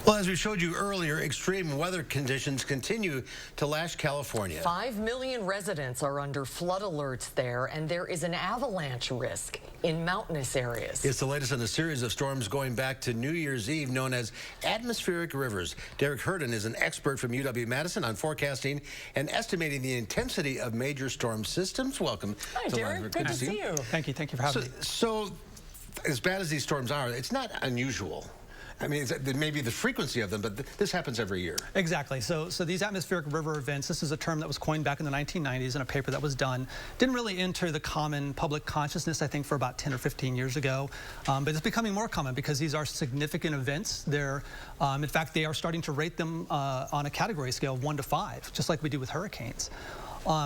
Well, as we showed you earlier, extreme weather conditions continue to lash California. 5 million residents are under flood alerts there, and there is an avalanche risk in mountainous areas. It's the latest in a series of storms going back to New Year's Eve, known as atmospheric rivers. Derrick Herndon is an expert from UW-Madison on forecasting and estimating the intensity of major storm systems. Welcome. Hi, Derrick. Good to see you. Thank you. Thank you for having me. So, as bad as these storms are, it's not unusual. I mean, maybe the frequency of them, but this happens every year. Exactly. So these atmospheric river events, this is a term that was coined back in the 1990s in a paper that was done. Didn't really enter the common public consciousness, I think, for about 10 or 15 years ago. But it's becoming more common because these are significant events. They're, in fact, they are starting to rate them on a category scale of 1 to 5, just like we do with hurricanes.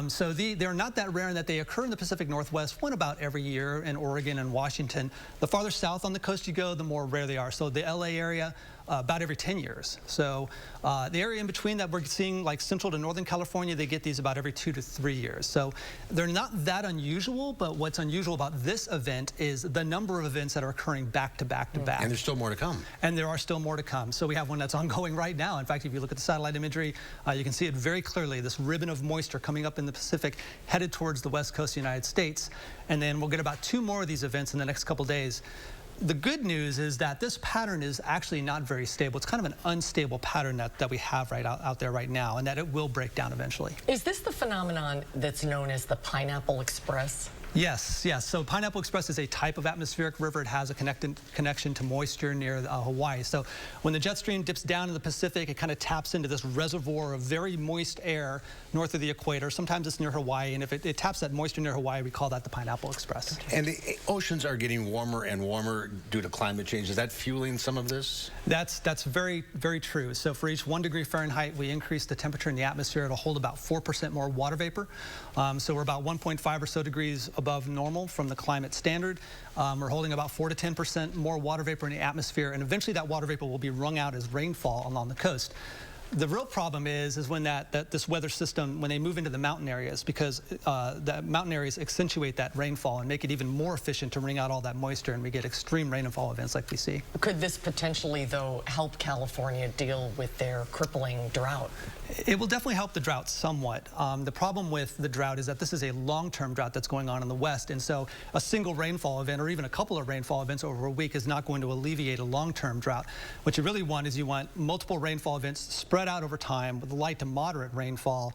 So they're not that rare in that they occur in the Pacific Northwest, one about every year in Oregon and Washington. The farther south on the coast you go, the more rare they are. So the LA area, about every 10 years. So the area in between that we're seeing, like central to northern California, they get these about every 2 to 3 years. So they're not that unusual, but what's unusual about this event is the number of events that are occurring back to back to back. And there's still more to come. And there are still more to come. So we have one that's ongoing right now. In fact, if you look at the satellite imagery, you can see it very clearly, this ribbon of moisture coming up in the Pacific, headed towards the west coast of the United States. And then we'll get about 2 more of these events in the next couple days. The good news is that this pattern is actually not very stable. It's kind of an unstable pattern that we have right out there right now, and that it will break down eventually. Is this the phenomenon that's known as the Pineapple Express? Yes, yes. So Pineapple Express is a type of atmospheric river. It has a connection to moisture near Hawaii. So when the jet stream dips down in the Pacific, it kind of taps into this reservoir of very moist air north of the equator. Sometimes it's near Hawaii, and if it taps that moisture near Hawaii, we call that the Pineapple Express. And the oceans are getting warmer and warmer due to climate change. Is that fueling some of this? That's very, very true. So for each 1 degree Fahrenheit, we increase the temperature in the atmosphere. It'll hold about 4% more water vapor. So we're about 1.5 or so degrees above normal from the climate standard. We're holding about 4 to 10% more water vapor in the atmosphere, and eventually that water vapor will be wrung out as rainfall along the coast. The real problem is when this weather system, when they move into the mountain areas, because the mountain areas accentuate that rainfall and make it even more efficient to wring out all that moisture, and we get extreme rainfall events like we see. Could this potentially, though, help California deal with their crippling drought? It will definitely help the drought somewhat. The problem with the drought is that this is a long-term drought that's going on in the West, and so a single rainfall event or even a couple of rainfall events over a week is not going to alleviate a long-term drought. What you really want is you want multiple rainfall events spread out over time with light to moderate rainfall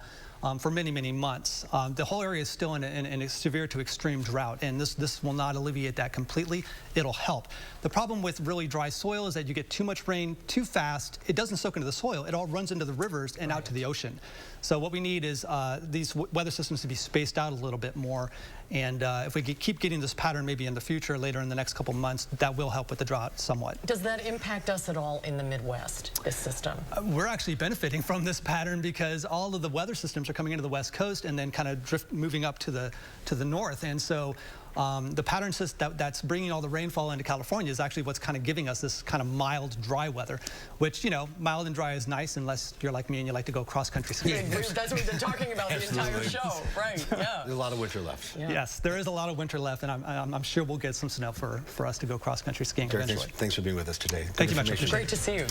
for many, many months. The whole area is still in a severe to extreme drought, and this will not alleviate that completely. It'll help. The problem with really dry soil is that you get too much rain too fast. It doesn't soak into the soil. It all runs into the rivers and out to the ocean. So what we need is these weather systems to be spaced out a little bit more, and if we keep getting this pattern maybe in the future, later in the next couple months, that will help with the drought somewhat. Does that impact us at all in the Midwest, this system? We're actually benefiting from this pattern because all of the weather systems are coming into the West Coast and then kind of moving up to the north, and so the pattern system that's bringing all the rainfall into California is actually what's kind of giving us this kind of mild, dry weather, which, you know, mild and dry is nice unless you're like me and you like to go cross-country skiing. Yeah, that's what we've been talking about the entire show, right? Yeah. There's a lot of winter left. Yeah. Yes, there is a lot of winter left, and I'm sure we'll get some snow for us to go cross-country skiing eventually. Thanks for being with us today. Thank you much. Great to see you.